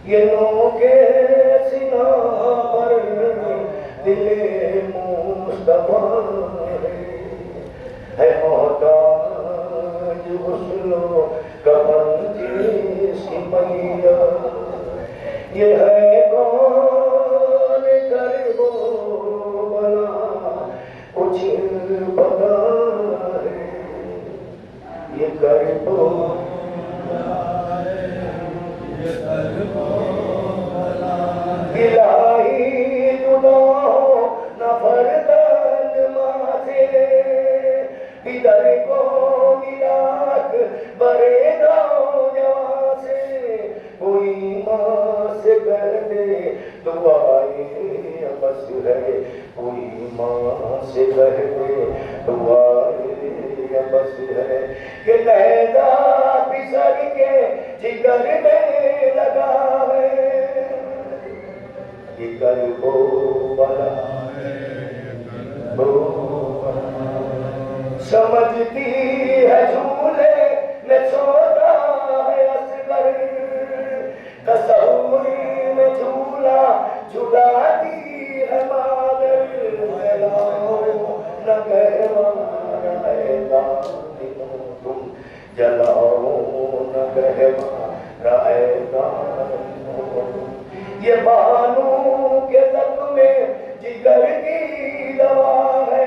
ये नोके सीना पर दिले मुस्तफा है मोहताज हुस्नो कफन जिसकी मैया ये है कौन कर वो बना कुछ पता है ये कर वो इलाही गुनाहों नफरत माथे इधर को मिलाक बरे नौजवान से कोई माँ से कर दे दुआएं बस है कोई माँ से कर दे दुआएं बस है कि लहदा पिसर के जिगर में लगा है जिगर को बना समझती है झूले में सोता है असगर तस्वीर में झूला झुलाती है मादर न गहरा तुम जलाओ न गहरा ये बानू के तक में जिगर की दवा है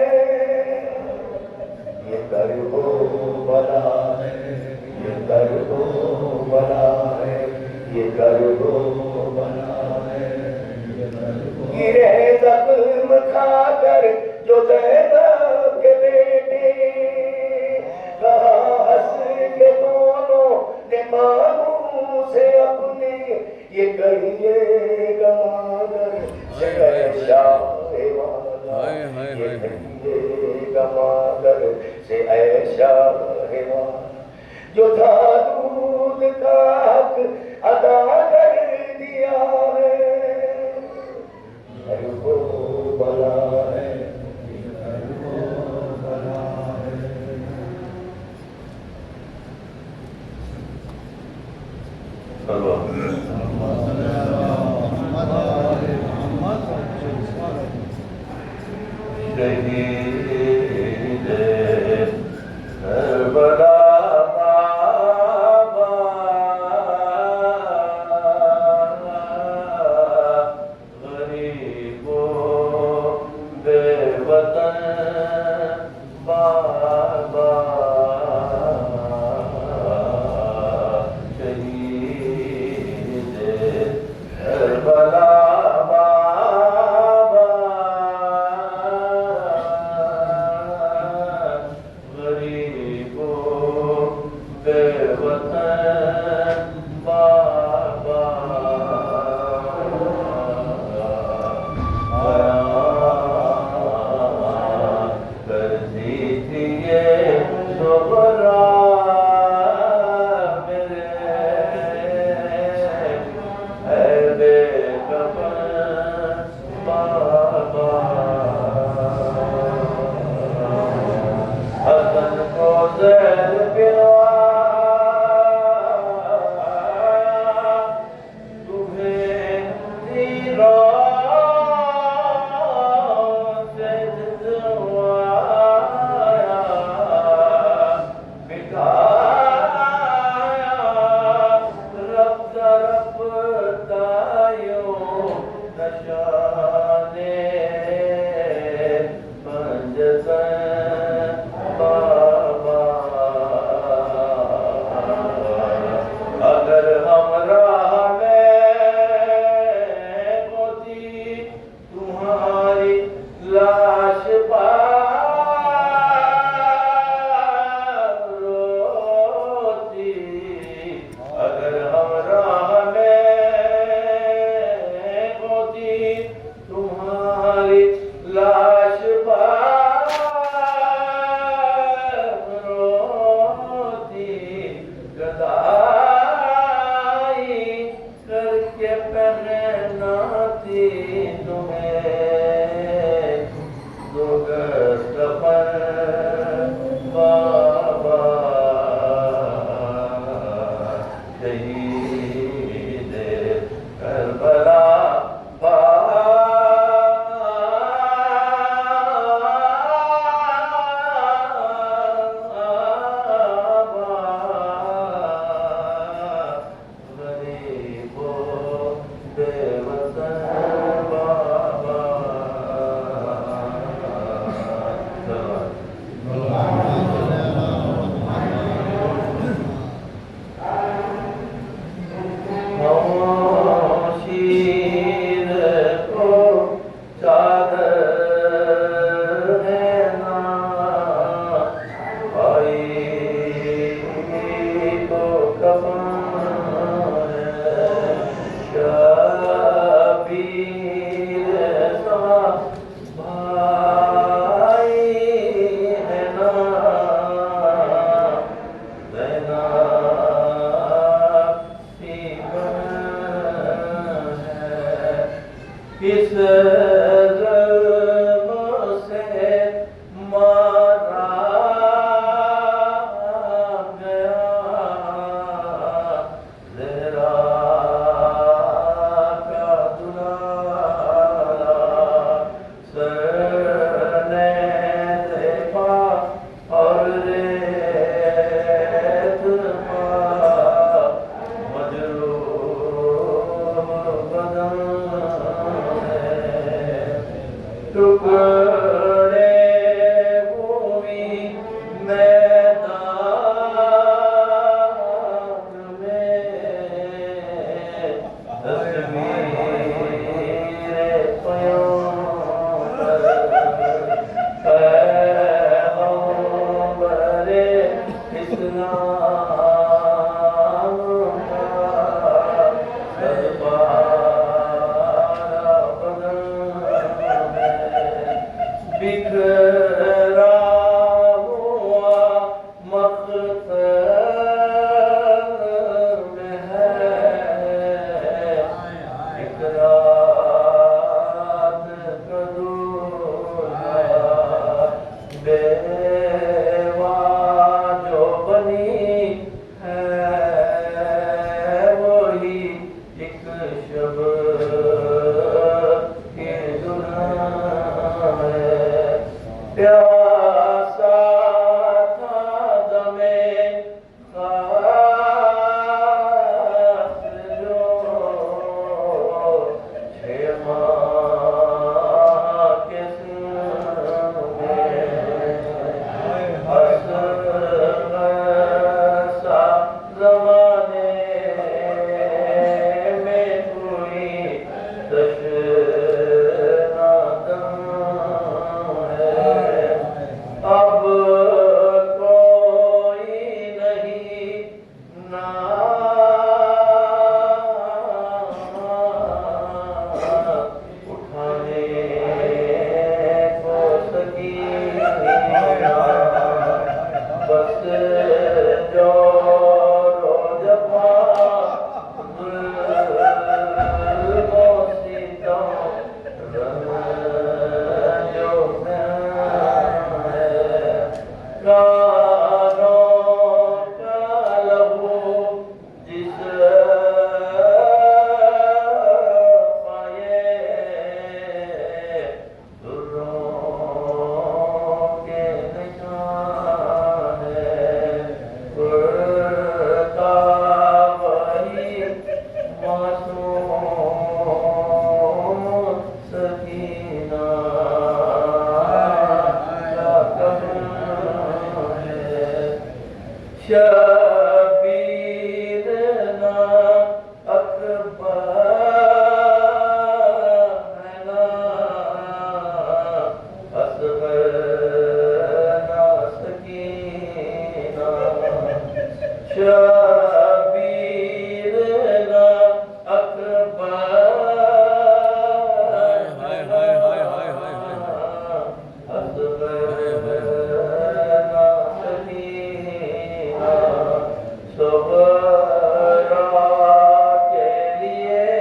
ये करबो बना है ये करबो बना है ये करबो बना है गिरे जख्म खाकर जो ज़ैनब के बेटे कहा हंस के दोनों ने मामू से अपने ये कहिए गमागर से गमागर से ऐसा हेवा जो था दूध का हक अदा कर दिया है वो बना है शीर को चादर है ना, भाई को कफन है, शबीर सा भाई है ना, किस ज़ुल्म से मारा गया, ज़हरा का दुलारा, सरने देखा और रेत पा, मजरूह बदन टुकड़े हुई मैदान में, तस्वीरें पैगंबर पैगंबरे इस्लाम का सदपारा बदन बिखरा हुआ मख्तर में है, एक रात का दूल्हा, बेवा जो बनी है वही एक शब के दुल्हन है, प्यासा था दमे खास जो 6 माह के सा ज़माने में कोई तशना दम है, अब कोई नहीं ना उठाने को सकीना, बस जो रोज़ा ज़ुल्मों सितम जो कानों का लहू जिस पाए, दुर्रों के निशान है, उड़ता वही मासूम सकीना का शबीर ना अकबर है ना, असगर ना सकीना, शबीर ना अकबर है ना, असगर ना सकीना, सोहरा के लिए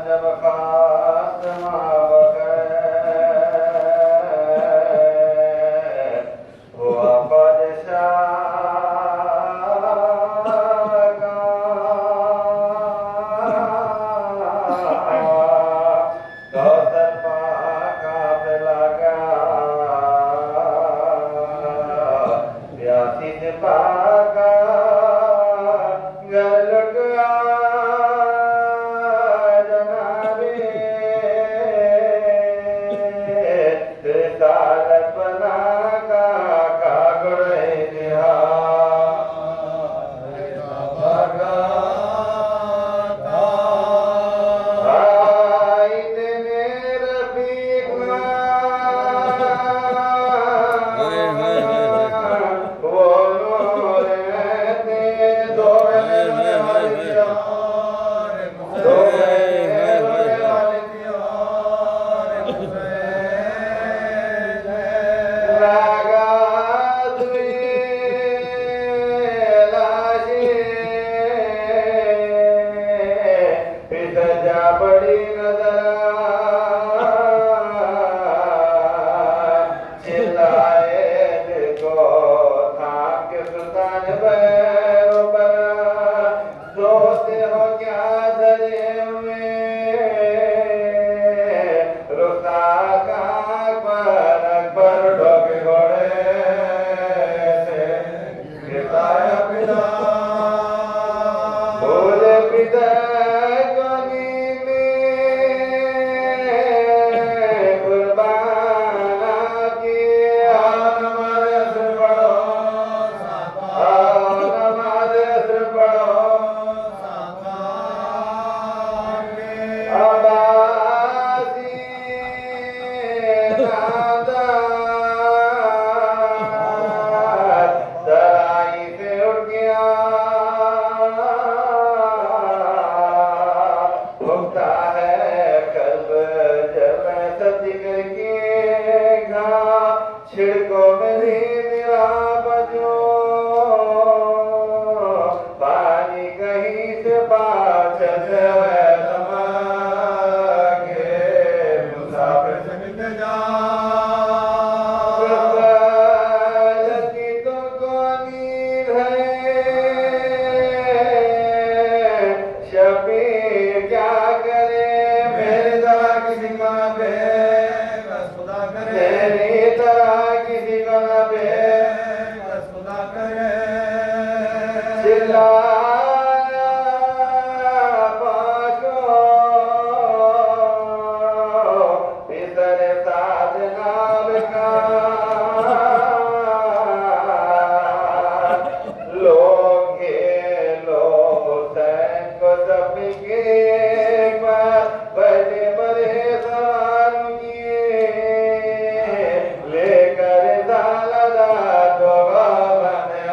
जब खात्मा बगैर हुआ बादशाह कौसर पाका लगा प्यासी से पाका घर लुट जनाबे रिसालत बना का कागुरे दिया बड़ी नजर चिल्लाए को थाम के सुल्तान बैरों पर सोते हो क्या धरे हुए रुखा का अकबर ढोक घोड़े से गिरताया पिता भूले पिता छिड़को मेरी मेरा बजो पानी कहीं से पाछ से मुसाफिर से मिलते जा तो कौनी है शबीर क्या करे मेरे तरह किसी का पे खुदा करे तेरी तरह किसी को न पे बस खुदा करे चिल्लाया पाशो पितर साथ नाल का लोग हुसैन को सबके बड़े बड़े सवाल किए लेकर दालदा तो बने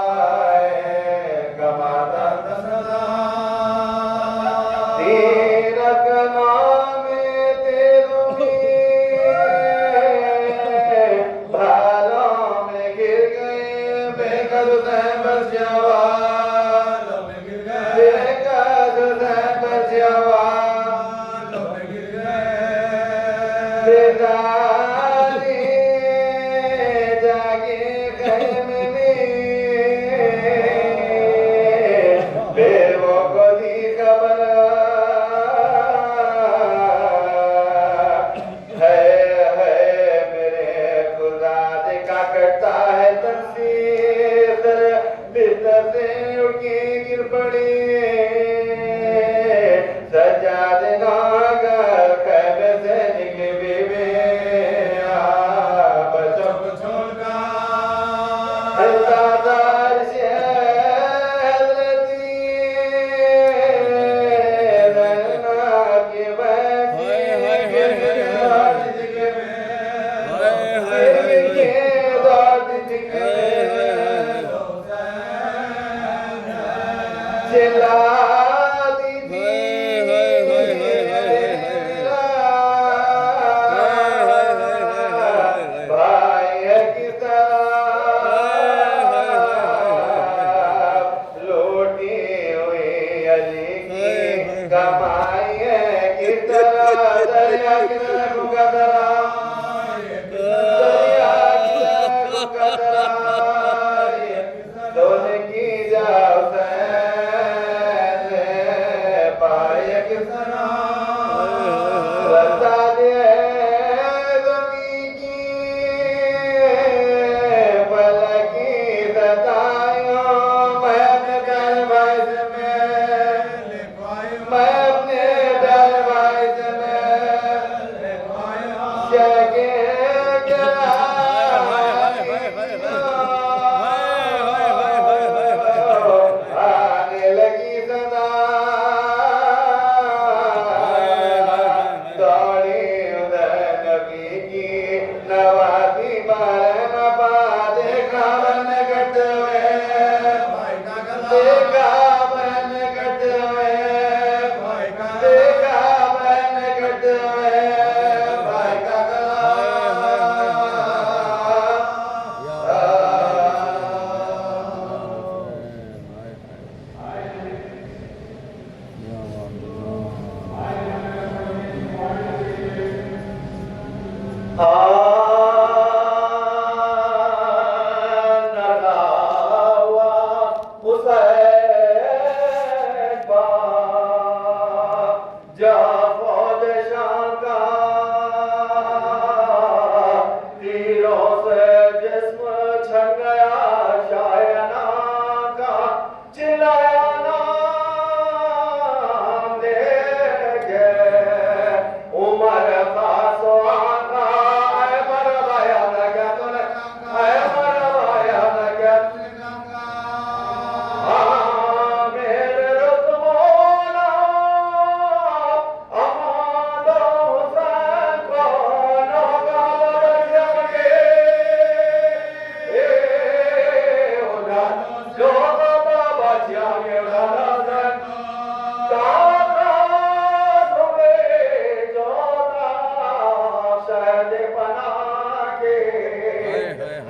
आए कमाता सदा तीरक नाम तेरों भालों में गिर गए बेकद से बसियावालों में गिर गए बेकद से बसियावालों में गिर गए बेदारी जागे खैमे में बेवो को दी खबर है मेरे खुदा देखा करता है तकसीर बिस्तर से उठके गिर पड़ी सजाद नागर खैमे से निकली बीवी बच्चों को छोड़कर अल्लाहदार से हज़रती रहना के वैसी चिल्ला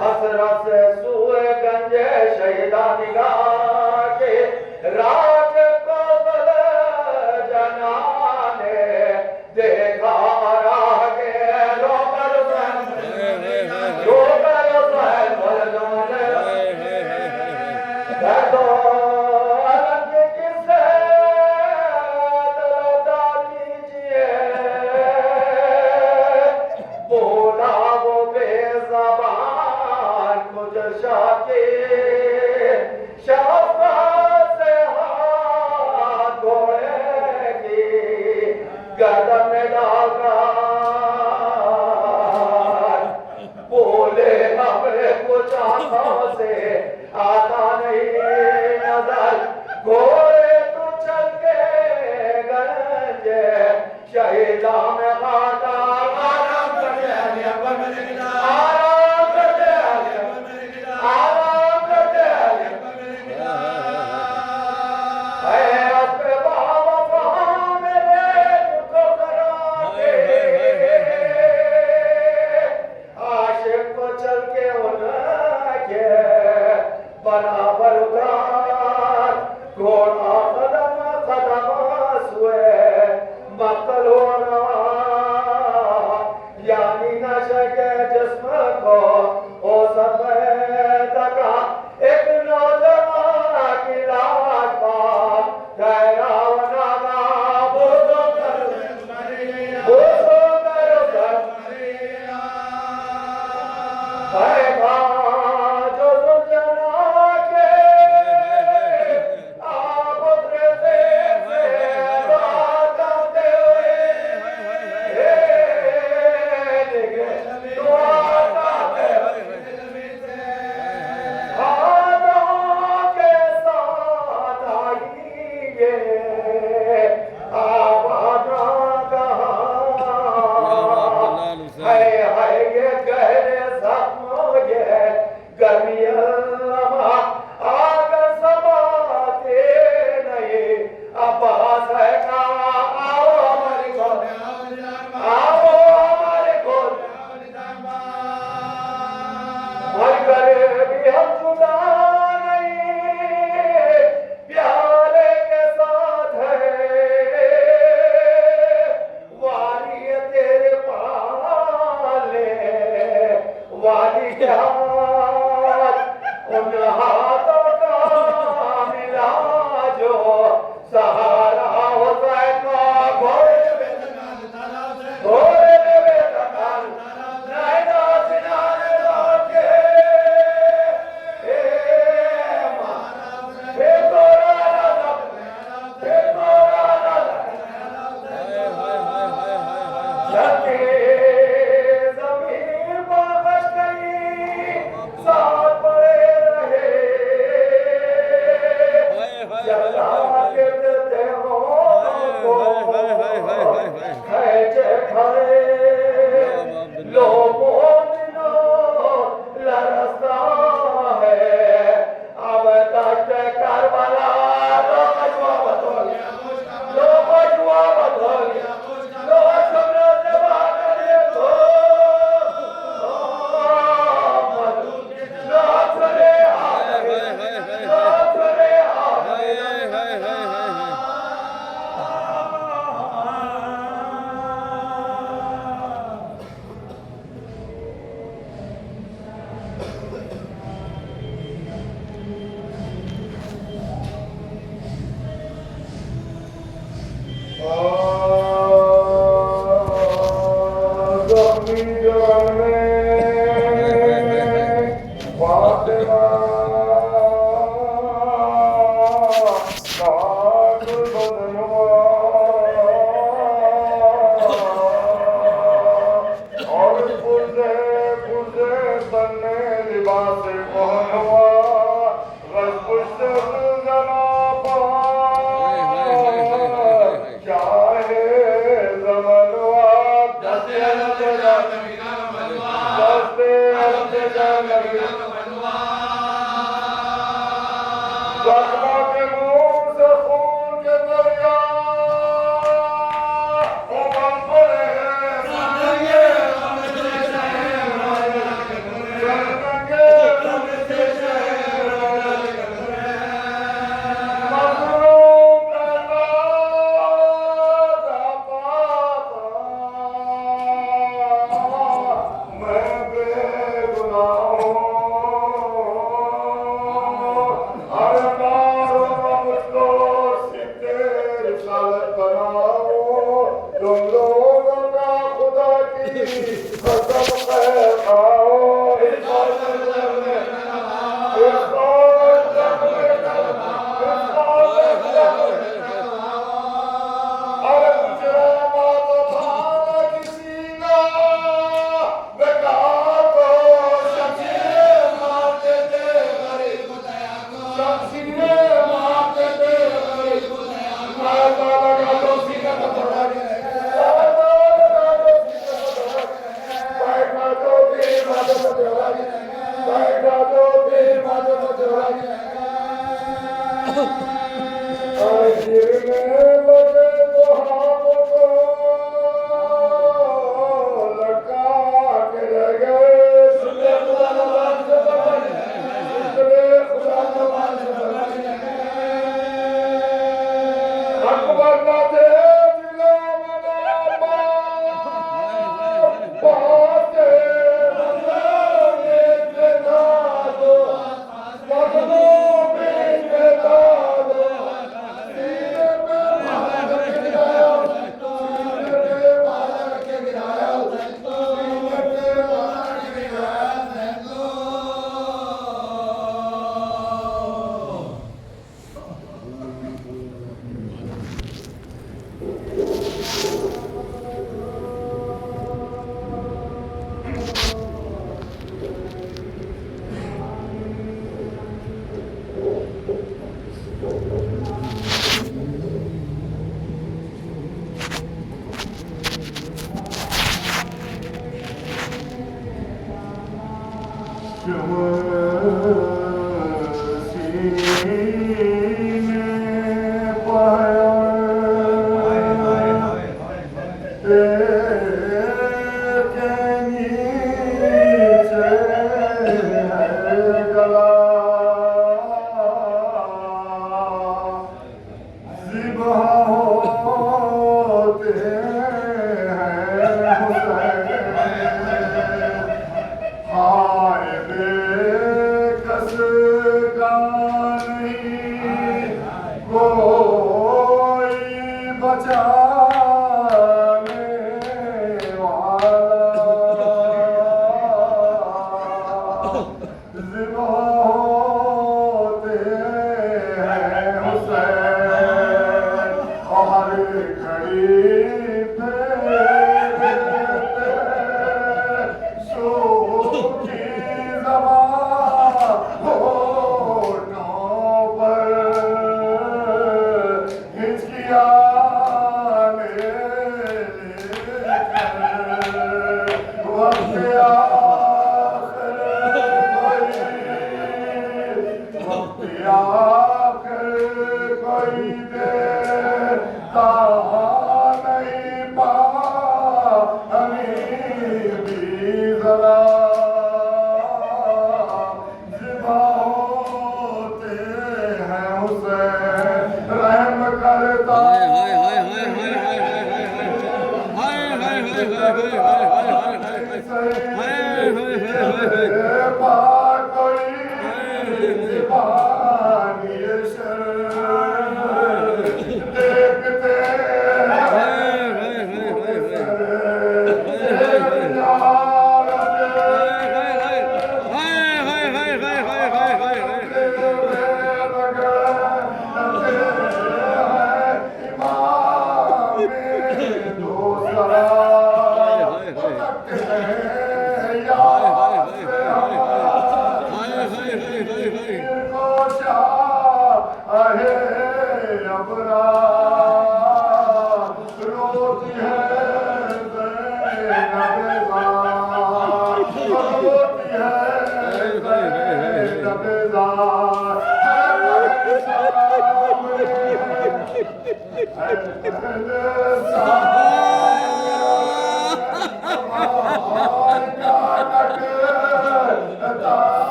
हसरत सुए गंजे शहीदा निगाह के राज को बल जनाने देखा राह के रोकर बल जाने दो अलग किसे तलता कीजिए बोला वो बेज़बान मुझशा के शफ़क़त से हाथ धोएगी गर्दन में डालकर बोले हमें कुछ आंखों से आता नहीं नजर घोड़े तू चल के गंजे शहीदा में खाता आराम करते बराबर उतार घोड़ा कदम कदम सुए मक्कल हो रवा यानी नशे के जिस्म को ओ सब तका एक नौजवान की लाश पर ठहरावना का बोझो कर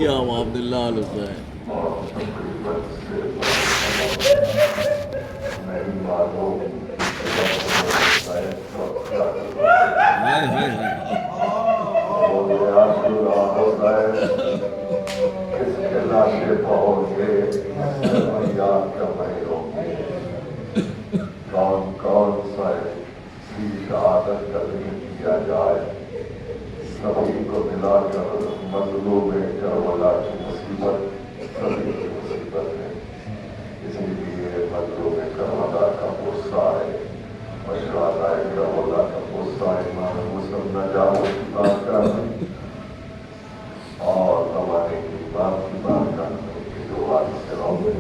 या अब्दुल्लाह हुसैन हाय हाय हाय कौन कौन सा शहादत का जिक्र किया जाए, सभी को मिलाकर मजलूम करबला की मुसीबत सभी की मुसीबत है। इसीलिए मजलूम करबला का गुस्सा है और शहादा करबला का गुस्सा इमाम मुस्लिम नजात की बात करने और जमाने की बात करने की जो हादिसे होंगे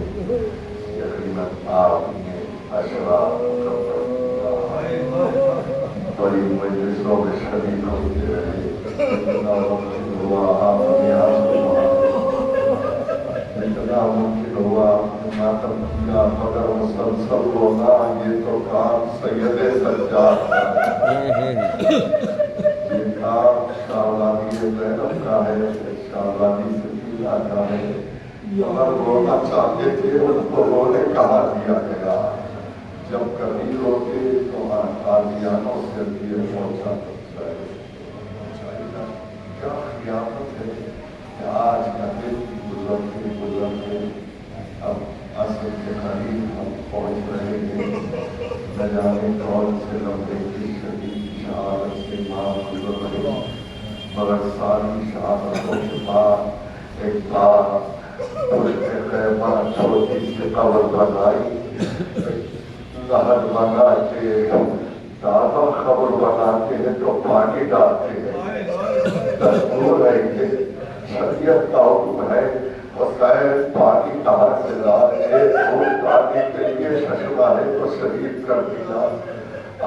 यकीनन आपने अशराफ बड़ी मजलिसों में शरीक होते रहे, इतना मुमकिन हुआ आपने यहाँ इतना मुमकिन हुआ मातम किया, मगर मुसलसल रोना ये तो काम सैयदे सज्जाद का है। ये काम शाहवादी ज़ैनब का है, शाहवादी सकीना का है। मगर रोना चाहते थे, उनको रोने कहा दिया गया। जब कभी रोते तो आदियानों से दिए पहुंचा पहुंचाएगा। क्या क़ियामत है कि आज का दिन गुजरते गुजरते अब असर के करीब हम पहुंच रहे हैं। न जाने कौन से लम्बे की शदीद शहादत से मां गुजर रहे, मगर सारी शहादतों के बाद एक बार उसने खैमा छोटी सी कब्र बनाई, नहर बना के दादा खबर बनाते हैं तो पानी डालते हैं। दस्तूर है कि शरीयत का हुक्म है और शायद पानी कहाँ से लाए, फूल डालने के लिए शशुआ है तो शरीर कर दिया।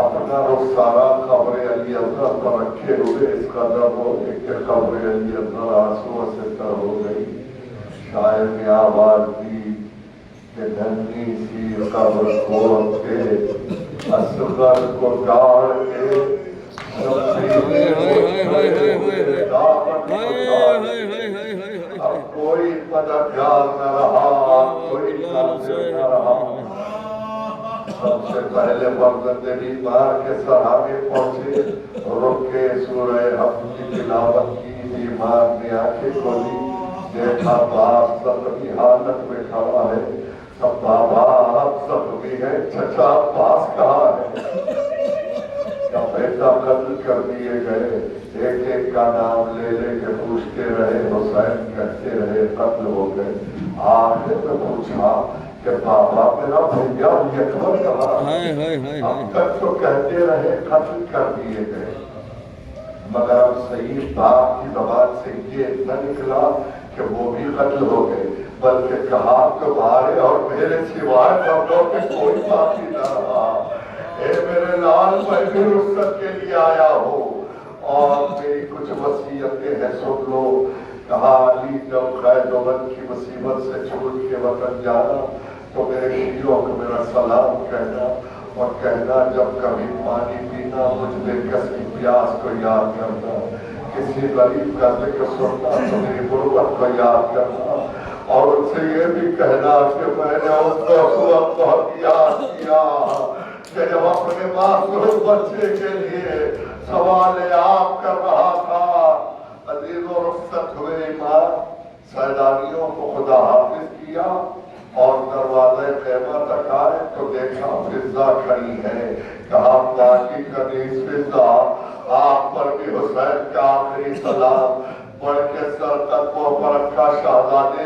अपना रुखसारा खबर अली अजहर पर रखे हुए इस कदम हो कि खबर अली अजहर आंसुओं से तर हो गई। शायर ने आवाज दी कि धनी सी कब्र खोल के असगर को डाल के अब कोई मददगार न रहा, कोई नासिर न रहा। सबसे पहले बरदे बीमार के सहारे पहुंचे, रुक के सूरह हक़ की तिलावत की। बीमार ने आंखें खोली, देखा बाप जख्मी हालत में खड़ा है। सब बाबा आप जख्मी है, चचा पास कहाँ है? क्या बेटा कत्ल कर दिए गए। एक एक का नाम ले लेके पूछते रहे, हुसैन कहते रहे कत्ल हो गए। आखिर में पूछा कि बाबा मेरा भैया यकबर कहाँ है? अब तक तो कहते रहे कत्ल कर दिए गए, मगर अब सही बाप की जबान से ये न निकला कि वो भी कत्ल हो गए, बल्कि कहा तुम्हारे और मेरे सिवाय कब्रों पे कोई बाकी न रहा। ए मेरे लाल, मैं भी रुखसत के लिए आया हूँ और मेरी कुछ वसीयतें हैं, सुन लो। कहा अली जब खैरबंद की मुसीबत से छूट के वतन जाना तो मेरे शीरों को मेरा सलाम कहना और कहना जब कभी पानी पीना मुझ बेकस की प्यास को याद करना, किसी गरीब का जिक्र सुनना तो मेरी गुर्बत को याद करना और उनसे ये भी कहना कि मैंने उनको बहुत याद किया कि जब अपने मासूम बच्चे के लिए सवाल आप कर रहा था। अजीजों रुखसत हुए ईमान, सैलानियों को खुदा हाफिज किया और दरवाजे खैमा तक आए तो देखा फिजा खड़ी है। कहा बाकी कनीज फिजा, आप पर भी हुसैन का आखिरी सलाम। बढ़ के सर तत्वों पर रखा शहजादे,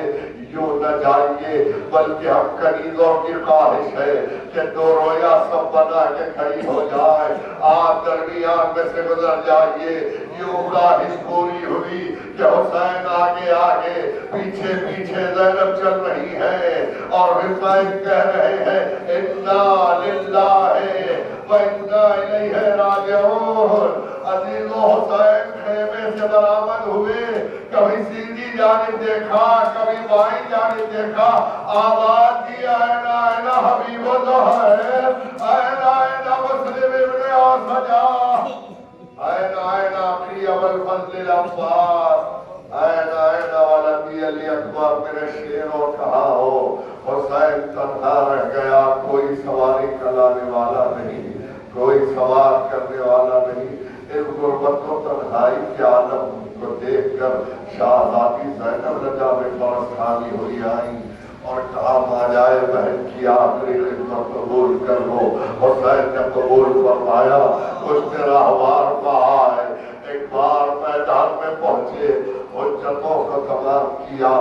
यूं न जाइए, बल्कि हम कनीजों की ख्वाहिश है कि दो रोया सब बना के खड़ी हो जाए, आप दरमियान में से गुजर जाइए। यूं ख्वाहिश पूरी हुई कि हुसैन आगे आगे पीछे पीछे ज़ैनब चल रही है और हुसैन कह रहे हैं इन्ना लिल्लाहि व इन्ना इलैहि राजिऊन। अजीज़ो हुसैन खेमे से बरामद हुए, कभी सीधी जानिब देखा, कभी बाईं जानिब देखा, आवाज दी आयना आयना हबीबो ज़ोहैर, आयना आयना मुस्लिम इब्ने आसजा, आयना आयना फी अबुल फज़ल अब्बास, आयना आयना वलदी अली अकबर। मेरे शेरों कहा हो हुसैन तन्हा रह गया, कोई सवारी कराने वाला नहीं, कोई सवार करने वाला नहीं। इस गुर्बत को तन्हाई के आलम को देखकर शाहजादी ज़ैनब रजा में फौज खाली हुई आई और कहा माजाए बहन की आखिरी खिदमत कबूल कर लो। हुसैन ने कबूल फरमाया, उसने राहवार कहा है। एक बार मैदान में पहुंचे, हुज्जतों को तमाम किया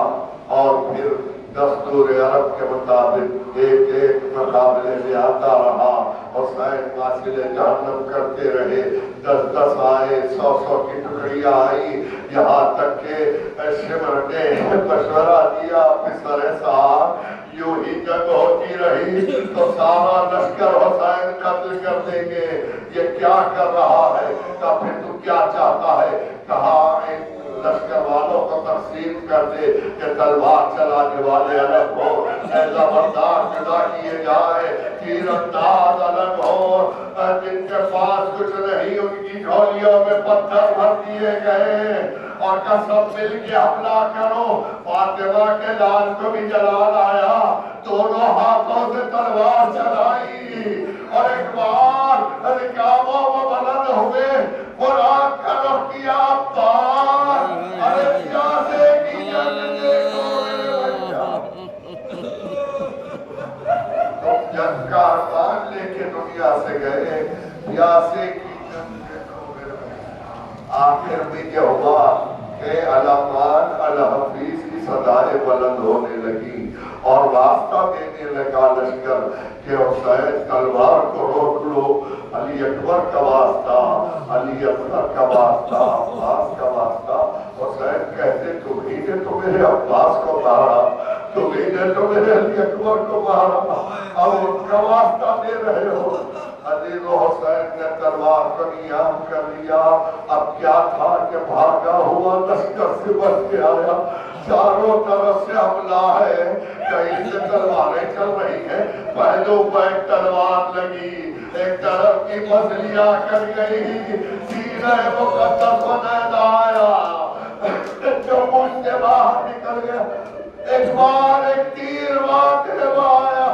और फिर दस्तूर अरब के मुताबिक एक एक मुकाबले में आता रहा। हुसैन वासिले जहन्नम करते रहे, 10-10 आए, 100-100 की टुकड़ियां आई, यहाँ तक के शिमर ने मशवरा दिया फिसर साहब यूं ही जंग होती रही तो सारा लश्कर हुसैन कत्ल कर देंगे। ये क्या कर रहा है? का फिर तू क्या चाहता है? कहा इन लश्कर वालों को तकसीम कर दे कि तलवार चलाने वाले अलग हो, जबरदार जुदा किए जाए, तीरंदाज अलग हो, जिनके पास कुछ नहीं उनकी झोलियों में पत्थर भर दिए गए और कसम मिल के हमला करो। फातिमा के लाल को भी जला लाया, दोनों हाथों से तलवार चलाई और एक बार रिकाबों में बुलंद हुए, कुरान का रुख किया पार। अरे प्यासे की जंग देखो मेरे भैया, तुम जंग का अरमान लेके दुनिया से गए, प्यासे की जंग देखो मेरे भैया। आखिर में क्या हुआ कि अलामान अल हफीज की सदाएं बुलंद होने लगी और रास्ता देने लगा लश्कर के हुसैन तलवार को रोक लो, अली अकबर का वास्ता, अली अकबर का वास्ता, अब्बास का वास्ता। हुसैन कहते तुम्ही ने तो मेरे अब्बास को मारा, तुम्ही ने तो मेरे अली अकबर को मारा, अब उनका वास्ता दे रहे हो। अली हुसैन ने तलवार को नियाम कर लिया। अब क्या था कि भागा हुआ लश्कर से बच के आया, चारों तरफ से हमला है, कहीं से तलवारें चल रही है, पहलों पर एक तलवार लगी, एक तरफ की मछलियां कट गई, सीने मुकद्दस बनैना आया जो मुझ से बाहर निकल गया। एक बार एक तीर माथे में आया,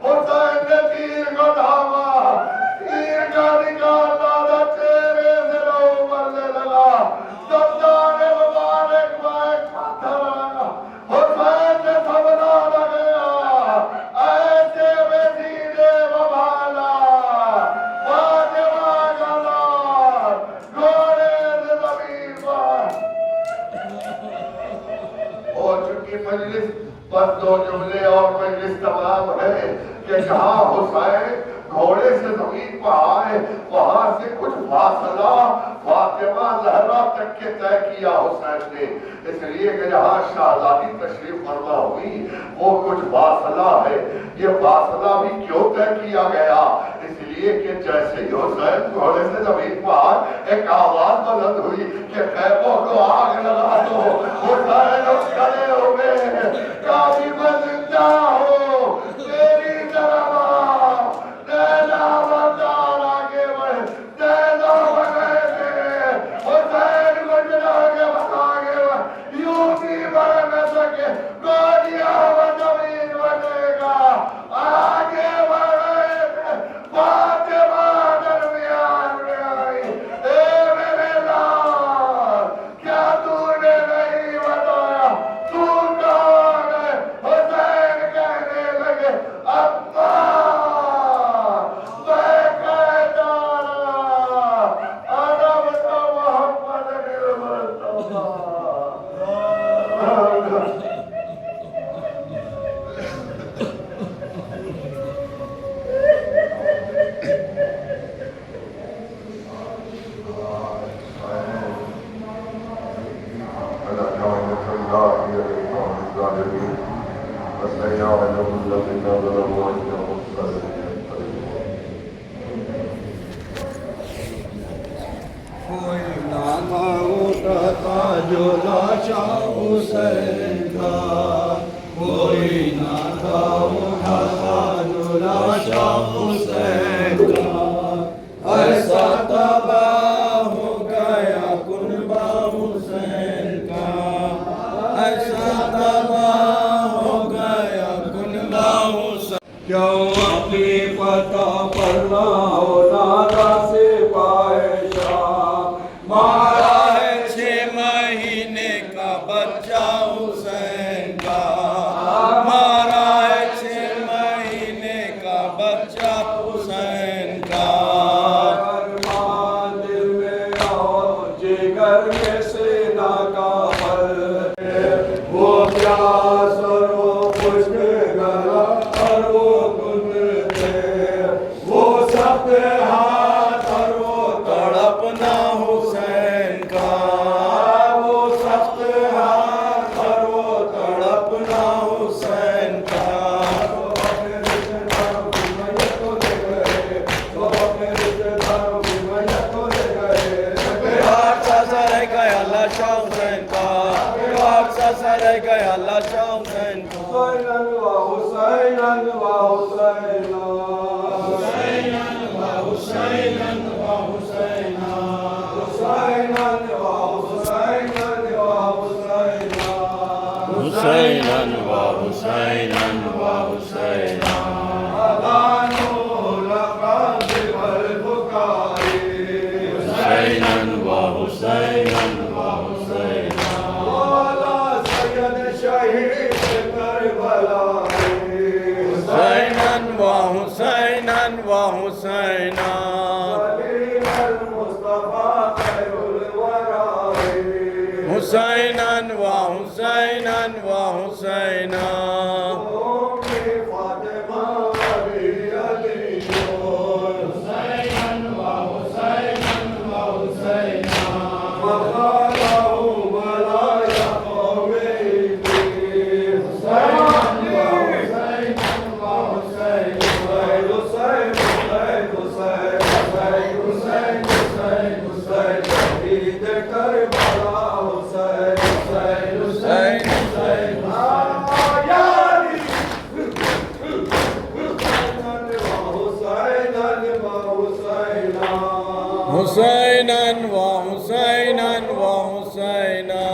हुसैन ने तीर को थामा, तीर का निकालना था, चेहरे से लो मरने लगा, जब जाने मुबारक बाइक पत्थर आया, हुसैन ने थमना लगया, ऐसे में सीधे बबाला, फातिमा का लाल, घोड़े से जमीन पर। हो चुकी मजलिस, बस दो जुमले और मजलिस तमाम है कि जहां हुसैन घोड़े से जमीन पर आए, वहां से कुछ फासला फातिमा जहरा तक के तय किया हुसैन ने, इसलिए कि जहां शहजादी तशरीफ फरमा हुई वो कुछ फासला है। ये फासला भी क्यों तय किया गया? इसलिए कि जैसे ही हुसैन घोड़े से जमीन पर आए, एक आवाज बुलंद हुई कि खैबों को आग लगा दो। हुसैन खड़े हो गए, काफी मैं जिंदा हूं, तेरी तरफ नैना बंदार आगे बढ़े, नैना बने थे, हुसैन को गिरा के भागे, यूं भी बढ़ न सके, गोलियां वो जमीन बनेगा, आगे बढ़े थे, फातिमा दरमियान में आई, ए मेरे लाल, क्या तूने नहीं बताया, तू कहाँ गए? हुसैन कहने लगे, अब्बा जो लाशा हुसैन का, कोई ना था उठाता जो लाशा हुसैन का, ऐसा तबाह हो गया कुनबा हुसैन का, ऐसा तबाह हो गया कुनबा हुसैन। क्यों अपनी पता पर ना हो नारा से पायशा, मारा है 6 महीने का बच्चा हुसैन का, मारा है 6 महीने का बच्चा रह गए अल्लाह शाह हुसैन को हुसैनन व हुसैनन व हुसैना हुसैनन व हुसैनन व हुसैना हुसैनन व हुसैनन व हुसैना हुसैनन व हुसैनन व हुसैना अदानुल काज़िब अल बुखारी हुसैनन व हुसैनन व हुसैना मौला सैयद शहीद करबला हुसैनन व हुसैनन व हुसैना वलील मुस्तफा खैरुल वरा हुसैनन व हुसैनन व हुसैना फातिमा अली अली हुसैनन व हुसैनन व हुसैना मकालहु मलाया कौमी हुसैनन व हुसैनन व हुसैना हुसैन हुसैन हुसैन हुसैन हुसैन हुसैन शहीद करबला हुसैन हुसैन हुसैन हुसैन यारी हुसैनन व हुसैनन व हुसैना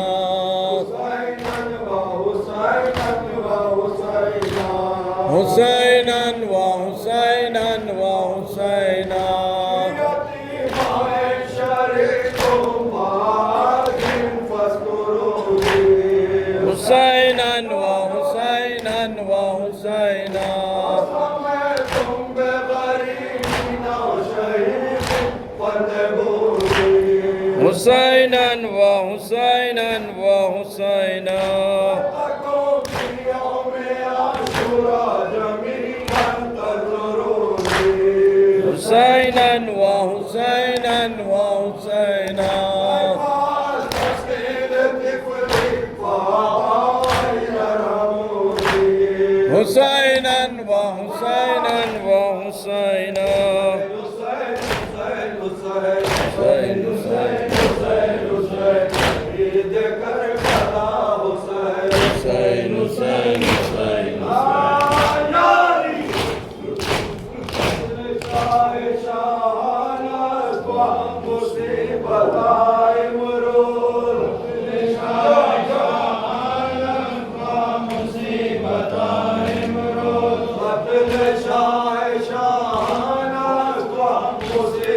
हुसैनन व हुसैनन व हुसैना हुसैनन व हुसैनन व हुसैना हुसैनन व हुसैनन व हुसैना हुसैनन व हुसैनन व हुसैना हुसैनन व हुसैनन व हुसैना हुसैन हुसैन हुसैन हुसैन हुसैन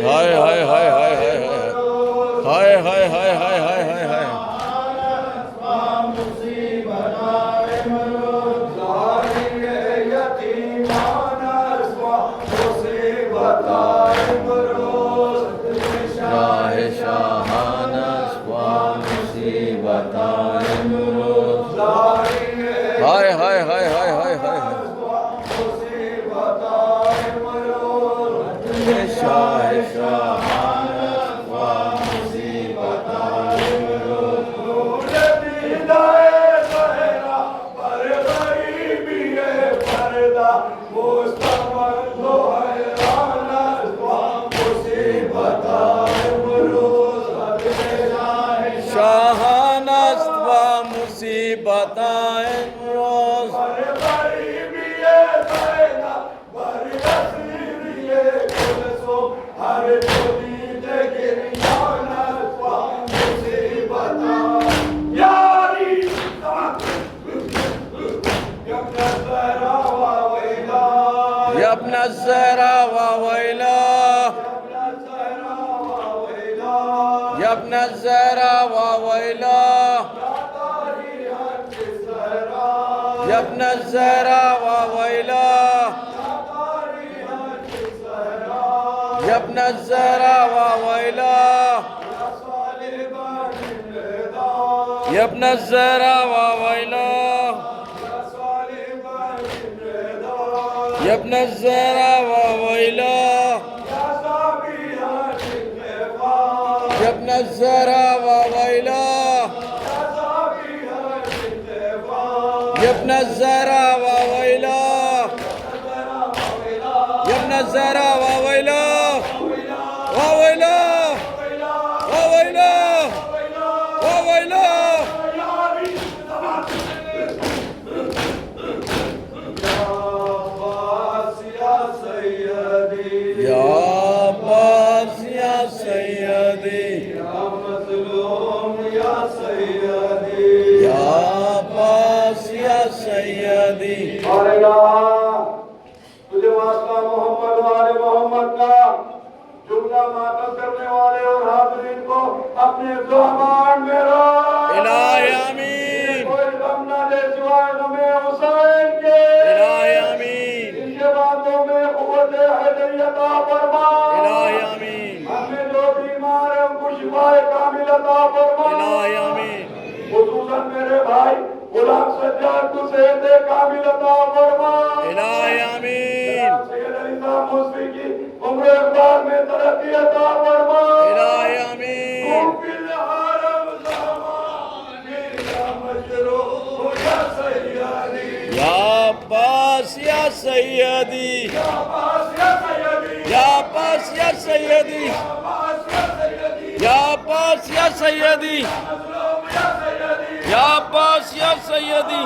हाय हाय हाय हाय हाय हाय हाय हाय हाय हाय हाय हाय शाह शाहानस व मुसीबताए मुरोज हाय हाय हाय हाय हाय हाय शाह शाहानस व मुसीबताए मुरोज बिदाए सहरा पर गरीबी पर्दा मुस्तफा लो हैरानस व मुसीबताए मुरोज शाहानस व मुसीबताए मुरोज يبنى الزهرة وويلا يبنى الزهرة وويلا يبنى الزهرة وويلا يبنى الزهرة وويلا يبنى الزهرة وويلا يبنى الزهرة وويلا يبنى الزهرة وويلا يبنى الزهرة وويلا يبنى الزهرة وويلا وويلا وويلا وويلا सैयदी या मज़लूम या सैयदी या अब्बास या सैयदी। और इलाहा तुझे वास्ता मोहम्मद वाले मोहम्मद का जुमला मातम करने वाले और हाज़रीन को अपने ज़ुबान में रख। इलाही आमीन, कोई गम न दे सिवाय गमे हुसैन के। इलाही आमीन, इनके बातों में क़ुव्वत हैदरी अता फरमा। इलाही आमीन, हमें जो बीमार है उनको शिफाए कामिल अता फरमा। इलाही आमीन, खुसूसन मेरे भाई गुलाम सज्जाद को सेहत कामिल अता फरमा। इलाही आमीन, सैयद अली साहब मुस्फी की उम्र अखबार में तरक्की अता फरमा। इलाही आमीन, फिल आलम ज़मान या मजरूह या सैयदी या अब्बास या सैयदी, या अब्बास या सैयदी या अब्बास या सैयदी, या अब्बास या सैयदी या अब्बास या सैयदी, मज़लूम या सैयदी या अब्बास या सैयदी।